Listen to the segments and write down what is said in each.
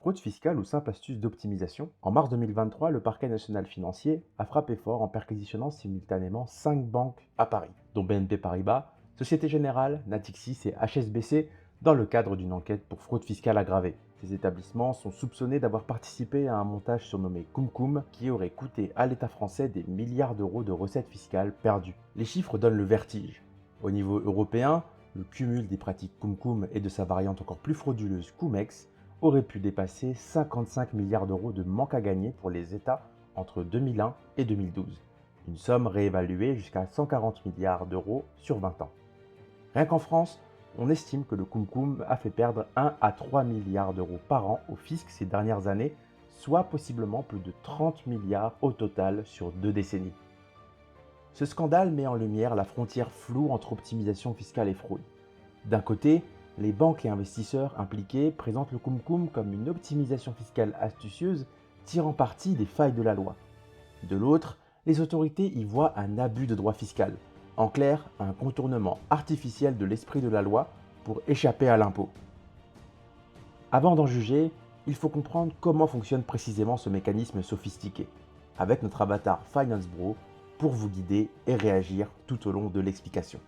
fraude fiscale ou simple astuce d'optimisation, en mars 2023, le parquet national financier a frappé fort en perquisitionnant simultanément 5 banques à Paris, dont BNP Paribas, Société Générale, Natixis et HSBC, dans le cadre d'une enquête pour fraude fiscale aggravée. Ces établissements sont soupçonnés d'avoir participé à un montage surnommé Cum qui aurait coûté à l'État français des milliards d'euros de recettes fiscales perdues. Les chiffres donnent le vertige. Au niveau européen, le cumul des pratiques Cum et de sa variante encore plus frauduleuse Cumex aurait pu dépasser 55 milliards d'euros de manque à gagner pour les États entre 2001 et 2012, une somme réévaluée jusqu'à 140 milliards d'euros sur 20 ans. Rien qu'en France, on estime que le Cum a fait perdre 1 à 3 milliards d'euros par an au fisc ces dernières années, soit possiblement plus de 30 milliards au total sur 2 décennies. Ce scandale met en lumière la frontière floue entre optimisation fiscale et fraude. D'un côté, les banques et investisseurs impliqués présentent le Cum comme une optimisation fiscale astucieuse tirant parti des failles de la loi. De l'autre, les autorités y voient un abus de droit fiscal, en clair, un contournement artificiel de l'esprit de la loi pour échapper à l'impôt. Avant d'en juger, il faut comprendre comment fonctionne précisément ce mécanisme sophistiqué, avec notre avatar Finance Bro pour vous guider et réagir tout au long de l'explication.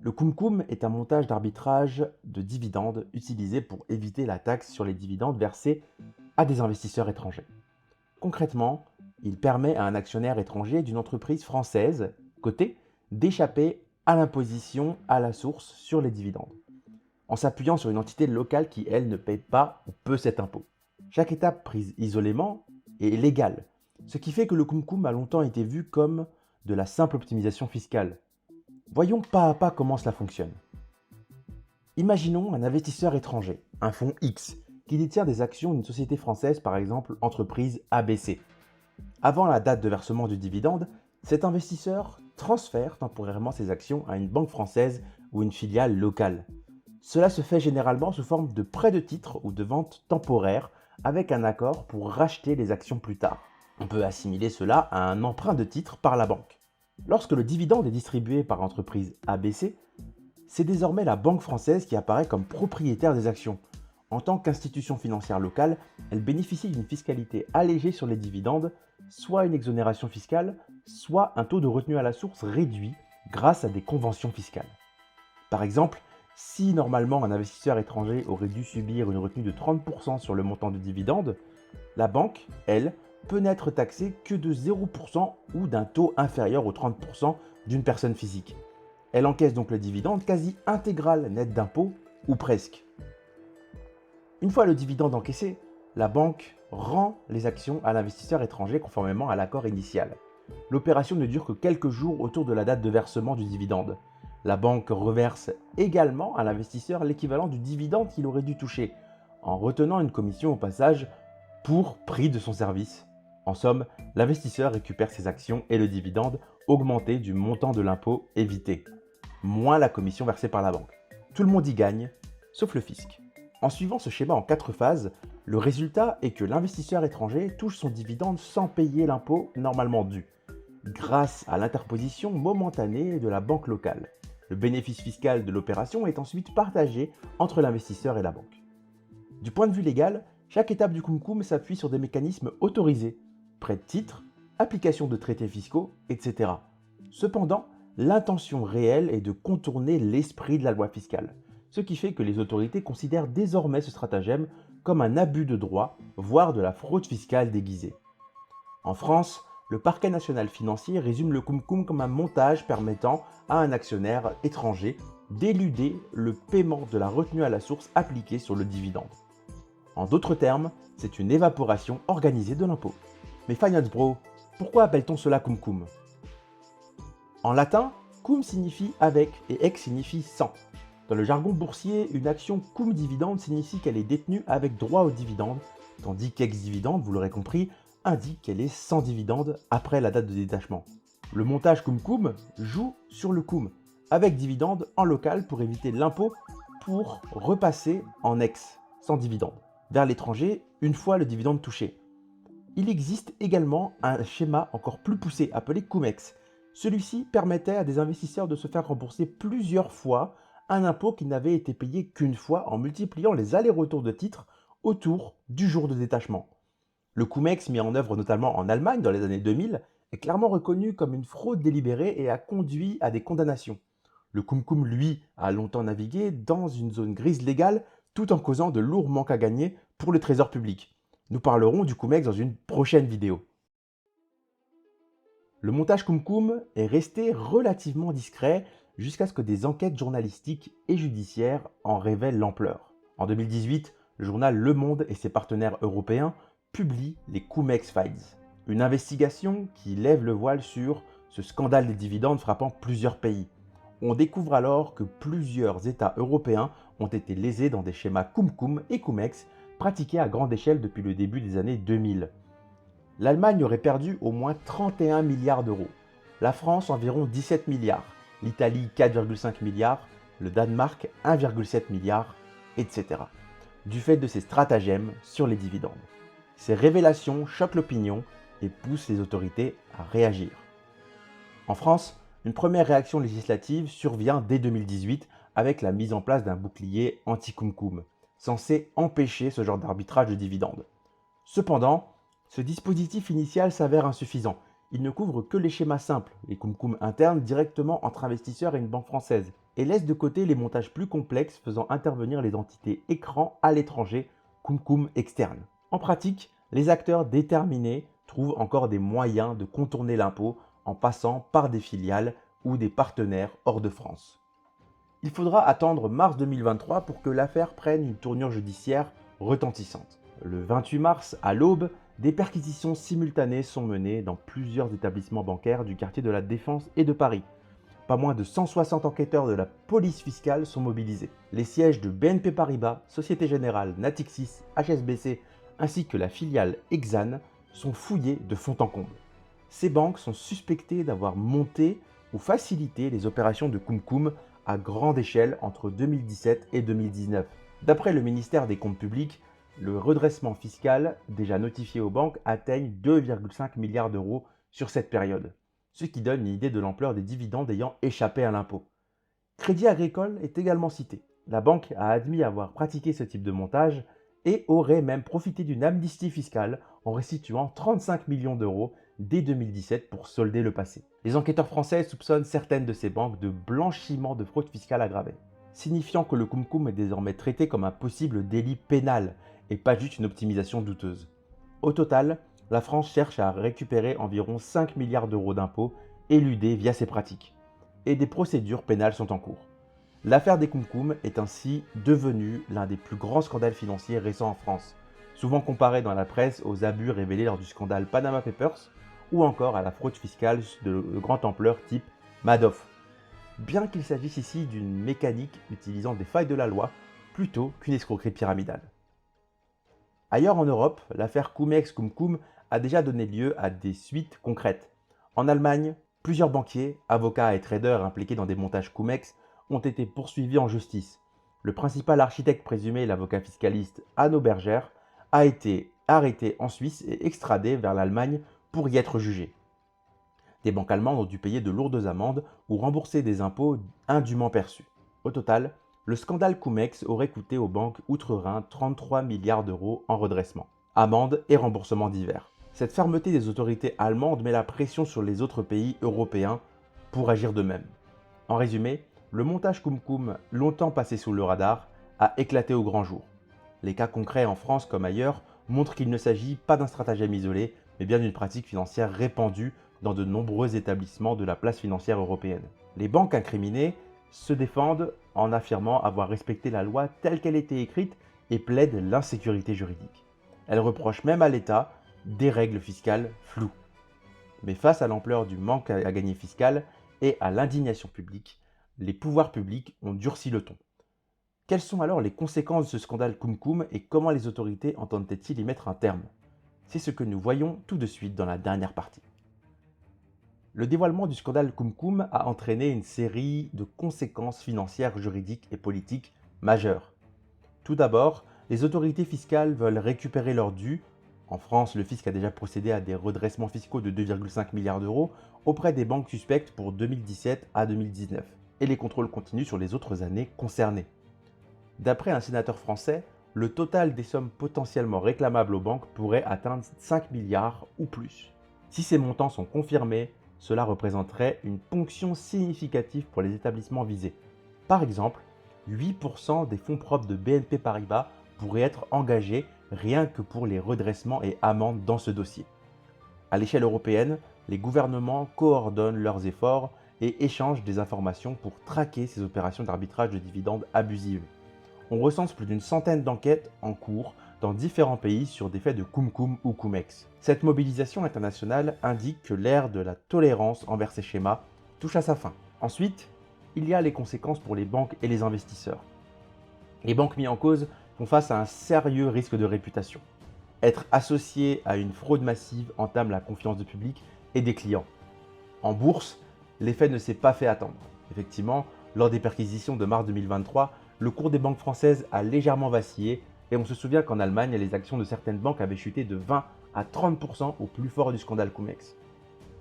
Le Cum est un montage d'arbitrage de dividendes utilisé pour éviter la taxe sur les dividendes versés à des investisseurs étrangers. Concrètement, il permet à un actionnaire étranger d'une entreprise française cotée d'échapper à l'imposition à la source sur les dividendes, en s'appuyant sur une entité locale qui, elle, ne paye pas ou peu cet impôt. Chaque étape prise isolément est légale, ce qui fait que le Cum a longtemps été vu comme de la simple optimisation fiscale. Voyons pas à pas comment cela fonctionne. Imaginons un investisseur étranger, un fonds X, qui détient des actions d'une société française, par exemple entreprise ABC. Avant la date de versement du dividende, cet investisseur transfère temporairement ses actions à une banque française ou une filiale locale. Cela se fait généralement sous forme de prêt de titre ou de vente temporaire avec un accord pour racheter les actions plus tard. On peut assimiler cela à un emprunt de titre par la banque. Lorsque le dividende est distribué par l'entreprise ABC, c'est désormais la banque française qui apparaît comme propriétaire des actions. En tant qu'institution financière locale, elle bénéficie d'une fiscalité allégée sur les dividendes, soit une exonération fiscale, soit un taux de retenue à la source réduit grâce à des conventions fiscales. Par exemple, si normalement un investisseur étranger aurait dû subir une retenue de 30% sur le montant du dividende, la banque, elle, peut n'être taxée que de 0% ou d'un taux inférieur aux 30% d'une personne physique. Elle encaisse donc le dividende quasi intégral net d'impôts, ou presque. Une fois le dividende encaissé, la banque rend les actions à l'investisseur étranger conformément à l'accord initial. L'opération ne dure que quelques jours autour de la date de versement du dividende. La banque reverse également à l'investisseur l'équivalent du dividende qu'il aurait dû toucher, en retenant une commission au passage pour prix de son service. En somme, l'investisseur récupère ses actions et le dividende augmenté du montant de l'impôt évité, moins la commission versée par la banque. Tout le monde y gagne, sauf le fisc. En suivant ce schéma en 4 phases, le résultat est que l'investisseur étranger touche son dividende sans payer l'impôt normalement dû, grâce à l'interposition momentanée de la banque locale. Le bénéfice fiscal de l'opération est ensuite partagé entre l'investisseur et la banque. Du point de vue légal, chaque étape du Cum s'appuie sur des mécanismes autorisés, prêt de titres, application de traités fiscaux, etc. Cependant, l'intention réelle est de contourner l'esprit de la loi fiscale, ce qui fait que les autorités considèrent désormais ce stratagème comme un abus de droit, voire de la fraude fiscale déguisée. En France, le parquet national financier résume le Cum comme un montage permettant à un actionnaire étranger d'éluder le paiement de la retenue à la source appliquée sur le dividende. En d'autres termes, c'est une évaporation organisée de l'impôt. Mais Finance Bro, pourquoi appelle-t-on cela Cum? En latin, cum signifie avec et ex signifie sans. Dans le jargon boursier, une action cum dividende signifie qu'elle est détenue avec droit au dividende, tandis qu'ex dividende, vous l'aurez compris, indique qu'elle est sans dividende après la date de détachement. Le montage cum joue sur le cum, avec dividende en local pour éviter l'impôt pour repasser en ex, sans dividende, vers l'étranger une fois le dividende touché. Il existe également un schéma encore plus poussé appelé Cumex. Celui-ci permettait à des investisseurs de se faire rembourser plusieurs fois un impôt qui n'avait été payé qu'une fois en multipliant les allers-retours de titres autour du jour de détachement. Le CumEx, mis en œuvre notamment en Allemagne dans les années 2000, est clairement reconnu comme une fraude délibérée et a conduit à des condamnations. Le CumCum, lui, a longtemps navigué dans une zone grise légale tout en causant de lourds manques à gagner pour le trésor public. Nous parlerons du CumEx dans une prochaine vidéo. Le montage CumCum est resté relativement discret jusqu'à ce que des enquêtes journalistiques et judiciaires en révèlent l'ampleur. En 2018, le journal Le Monde et ses partenaires européens publient les CumEx Files, une investigation qui lève le voile sur ce scandale des dividendes frappant plusieurs pays. On découvre alors que plusieurs États européens ont été lésés dans des schémas CumCum et CumEx pratiqués à grande échelle depuis le début des années 2000. L'Allemagne aurait perdu au moins 31 milliards d'euros, la France environ 17 milliards, l'Italie 4,5 milliards, le Danemark 1,7 milliard, etc. du fait de ces stratagèmes sur les dividendes. Ces révélations choquent l'opinion et poussent les autorités à réagir. En France, une première réaction législative survient dès 2018 avec la mise en place d'un bouclier anti-CumCum, censé empêcher ce genre d'arbitrage de dividendes. Cependant, ce dispositif initial s'avère insuffisant. Il ne couvre que les schémas simples, les CumCum internes directement entre investisseurs et une banque française, et laisse de côté les montages plus complexes faisant intervenir les entités écrans à l'étranger, CumCum externes. En pratique, les acteurs déterminés trouvent encore des moyens de contourner l'impôt en passant par des filiales ou des partenaires hors de France. Il faudra attendre mars 2023 pour que l'affaire prenne une tournure judiciaire retentissante. Le 28 mars, à l'aube, des perquisitions simultanées sont menées dans plusieurs établissements bancaires du quartier de la Défense et de Paris. Pas moins de 160 enquêteurs de la police fiscale sont mobilisés. Les sièges de BNP Paribas, Société Générale, Natixis, HSBC ainsi que la filiale Exane sont fouillés de fond en comble. Ces banques sont suspectées d'avoir monté ou facilité les opérations de CumCum à grande échelle entre 2017 et 2019. D'après le ministère des Comptes publics, le redressement fiscal déjà notifié aux banques atteigne 2,5 milliards d'euros sur cette période, ce qui donne une idée de l'ampleur des dividendes ayant échappé à l'impôt. Crédit Agricole est également cité. La banque a admis avoir pratiqué ce type de montage et aurait même profité d'une amnistie fiscale en restituant 35 millions d'euros dès 2017 pour solder le passé. Les enquêteurs français soupçonnent certaines de ces banques de blanchiment de fraude fiscale aggravée, signifiant que le CumCum est désormais traité comme un possible délit pénal et pas juste une optimisation douteuse. Au total, la France cherche à récupérer environ 5 milliards d'euros d'impôts éludés via ces pratiques, et des procédures pénales sont en cours. L'affaire des CumCum est ainsi devenue l'un des plus grands scandales financiers récents en France, souvent comparé dans la presse aux abus révélés lors du scandale Panama Papers ou encore à la fraude fiscale de grande ampleur type Madoff, bien qu'il s'agisse ici d'une mécanique utilisant des failles de la loi plutôt qu'une escroquerie pyramidale. Ailleurs en Europe, l'affaire CumEx-CumCum a déjà donné lieu à des suites concrètes. En Allemagne, plusieurs banquiers, avocats et traders impliqués dans des montages CumEx ont été poursuivis en justice. Le principal architecte présumé, l'avocat fiscaliste Hanno Berger, a été arrêté en Suisse et extradé vers l'Allemagne pour y être jugé. Des banques allemandes ont dû payer de lourdes amendes ou rembourser des impôts indûment perçus. Au total, le scandale CumEx aurait coûté aux banques outre-Rhin 33 milliards d'euros en redressement, amendes et remboursements divers. Cette fermeté des autorités allemandes met la pression sur les autres pays européens pour agir de même. En résumé, le montage CumCum, longtemps passé sous le radar, a éclaté au grand jour. Les cas concrets en France comme ailleurs montrent qu'il ne s'agit pas d'un stratagème isolé, mais bien d'une pratique financière répandue dans de nombreux établissements de la place financière européenne. Les banques incriminées se défendent en affirmant avoir respecté la loi telle qu'elle était écrite et plaident l'insécurité juridique. Elles reprochent même à l'État des règles fiscales floues. Mais face à l'ampleur du manque à gagner fiscal et à l'indignation publique, les pouvoirs publics ont durci le ton. Quelles sont alors les conséquences de ce scandale CumCum et comment les autorités entendent-elles y mettre un terme? C'est ce que nous voyons tout de suite dans la dernière partie. Le dévoilement du scandale CumCum a entraîné une série de conséquences financières, juridiques et politiques majeures. Tout d'abord, les autorités fiscales veulent récupérer leurs dû. En France, le fisc a déjà procédé à des redressements fiscaux de 2,5 milliards d'euros auprès des banques suspectes pour 2017 à 2019. et les contrôles continuent sur les autres années concernées. D'après un sénateur français, le total des sommes potentiellement réclamables aux banques pourrait atteindre 5 milliards ou plus. Si ces montants sont confirmés, cela représenterait une ponction significative pour les établissements visés. Par exemple, 8% des fonds propres de BNP Paribas pourraient être engagés rien que pour les redressements et amendes dans ce dossier. À l'échelle européenne, les gouvernements coordonnent leurs efforts et échangent des informations pour traquer ces opérations d'arbitrage de dividendes abusives. On recense plus d'une centaine d'enquêtes en cours dans différents pays sur des faits de cum-cum ou cum-ex. Cette mobilisation internationale indique que l'ère de la tolérance envers ces schémas touche à sa fin. Ensuite, il y a les conséquences pour les banques et les investisseurs. Les banques mises en cause font face à un sérieux risque de réputation. Être associé à une fraude massive entame la confiance du public et des clients. En bourse, l'effet ne s'est pas fait attendre. Effectivement, lors des perquisitions de mars 2023, le cours des banques françaises a légèrement vacillé et on se souvient qu'en Allemagne, les actions de certaines banques avaient chuté de 20 à 30% au plus fort du scandale Cum-Ex.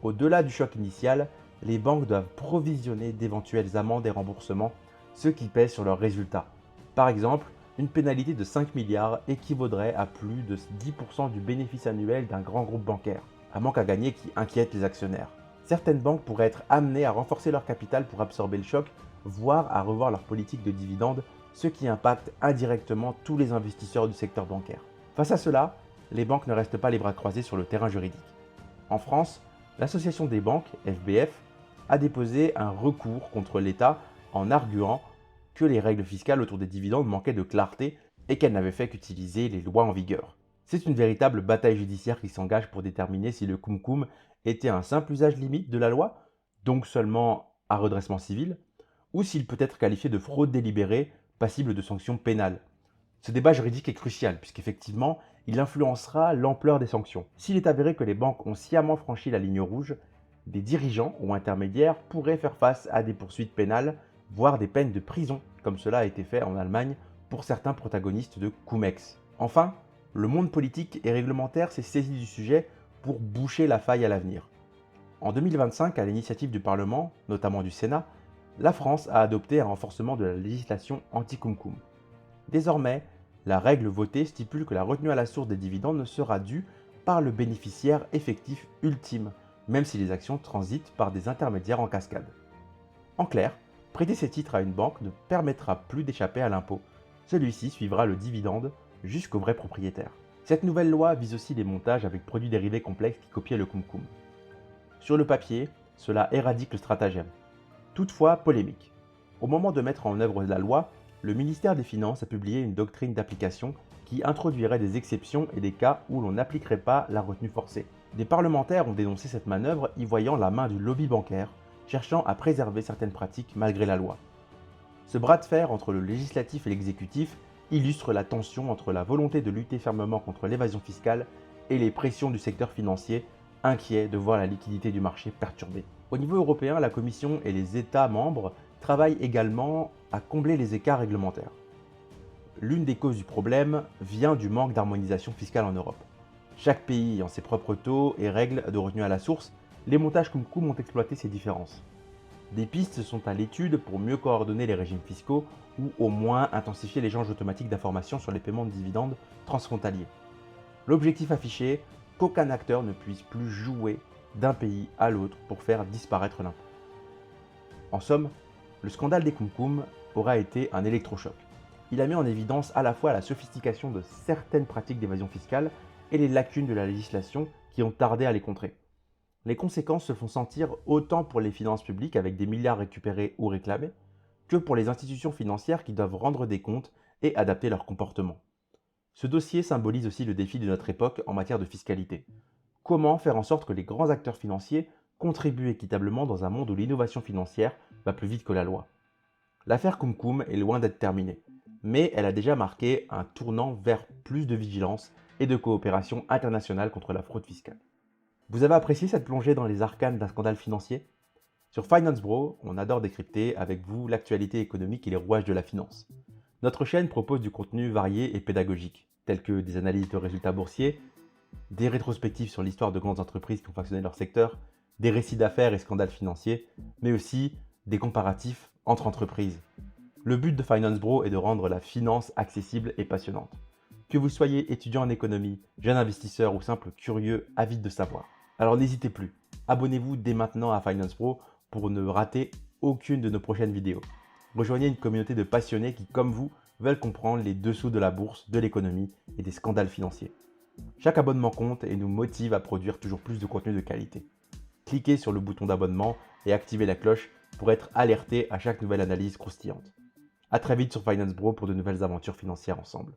Au-delà du choc initial, les banques doivent provisionner d'éventuelles amendes et remboursements, ce qui pèse sur leurs résultats. Par exemple, une pénalité de 5 milliards équivaudrait à plus de 10% du bénéfice annuel d'un grand groupe bancaire, un manque à gagner qui inquiète les actionnaires. Certaines banques pourraient être amenées à renforcer leur capital pour absorber le choc, voire à revoir leur politique de dividendes, ce qui impacte indirectement tous les investisseurs du secteur bancaire. Face à cela, les banques ne restent pas les bras croisés sur le terrain juridique. En France, l'Association des banques, FBF, a déposé un recours contre l'État en arguant que les règles fiscales autour des dividendes manquaient de clarté et qu'elles n'avaient fait qu'utiliser les lois en vigueur. C'est une véritable bataille judiciaire qui s'engage pour déterminer si le cum-cum était un simple usage limite de la loi, donc seulement à redressement civil, ou s'il peut être qualifié de fraude délibérée, passible de sanctions pénales. Ce débat juridique est crucial puisqu'effectivement, il influencera l'ampleur des sanctions. S'il est avéré que les banques ont sciemment franchi la ligne rouge, des dirigeants ou intermédiaires pourraient faire face à des poursuites pénales, voire des peines de prison, comme cela a été fait en Allemagne pour certains protagonistes de cum-ex. Enfin, le monde politique et réglementaire s'est saisi du sujet pour boucher la faille à l'avenir. En 2025, à l'initiative du Parlement, notamment du Sénat, la France a adopté un renforcement de la législation anti-cum-cum. Désormais, la règle votée stipule que la retenue à la source des dividendes ne sera due par le bénéficiaire effectif ultime, même si les actions transitent par des intermédiaires en cascade. En clair, prêter ses titres à une banque ne permettra plus d'échapper à l'impôt. Celui-ci suivra le dividende jusqu'au vrai propriétaire. Cette nouvelle loi vise aussi les montages avec produits dérivés complexes qui copiaient le cum-cum. Sur le papier, cela éradique le stratagème. Toutefois, polémique. Au moment de mettre en œuvre la loi, le ministère des Finances a publié une doctrine d'application qui introduirait des exceptions et des cas où l'on n'appliquerait pas la retenue forcée. Des parlementaires ont dénoncé cette manœuvre y voyant la main du lobby bancaire, cherchant à préserver certaines pratiques malgré la loi. Ce bras de fer entre le législatif et l'exécutif illustre la tension entre la volonté de lutter fermement contre l'évasion fiscale et les pressions du secteur financier, inquiet de voir la liquidité du marché perturbée. Au niveau européen, la Commission et les États membres travaillent également à combler les écarts réglementaires. L'une des causes du problème vient du manque d'harmonisation fiscale en Europe. Chaque pays ayant ses propres taux et règles de retenue à la source, les montages cum-cum ont exploité ces différences. Des pistes sont à l'étude pour mieux coordonner les régimes fiscaux ou au moins intensifier l'échange automatique d'informations sur les paiements de dividendes transfrontaliers. L'objectif affiché, qu'aucun acteur ne puisse plus jouer d'un pays à l'autre pour faire disparaître l'impôt. En somme, le scandale des cum-cum aura été un électrochoc. Il a mis en évidence à la fois la sophistication de certaines pratiques d'évasion fiscale et les lacunes de la législation qui ont tardé à les contrer. Les conséquences se font sentir autant pour les finances publiques avec des milliards récupérés ou réclamés, que pour les institutions financières qui doivent rendre des comptes et adapter leur comportement. Ce dossier symbolise aussi le défi de notre époque en matière de fiscalité. Comment faire en sorte que les grands acteurs financiers contribuent équitablement dans un monde où l'innovation financière va plus vite que la loi? L'affaire Cum-Cum est loin d'être terminée, mais elle a déjà marqué un tournant vers plus de vigilance et de coopération internationale contre la fraude fiscale. Vous avez apprécié cette plongée dans les arcanes d'un scandale financier? Sur Finance Bro, on adore décrypter avec vous l'actualité économique et les rouages de la finance. Notre chaîne propose du contenu varié et pédagogique, tels que des analyses de résultats boursiers, des rétrospectives sur l'histoire de grandes entreprises qui ont fonctionné leur secteur, des récits d'affaires et scandales financiers, mais aussi des comparatifs entre entreprises. Le but de Finance Bro est de rendre la finance accessible et passionnante. Que vous soyez étudiant en économie, jeune investisseur ou simple curieux avide de savoir. Alors n'hésitez plus, abonnez-vous dès maintenant à Finance Bro pour ne rater aucune de nos prochaines vidéos. Rejoignez une communauté de passionnés qui, comme vous, veulent comprendre les dessous de la bourse, de l'économie et des scandales financiers. Chaque abonnement compte et nous motive à produire toujours plus de contenu de qualité. Cliquez sur le bouton d'abonnement et activez la cloche pour être alerté à chaque nouvelle analyse croustillante. A très vite sur Finance Bro pour de nouvelles aventures financières ensemble.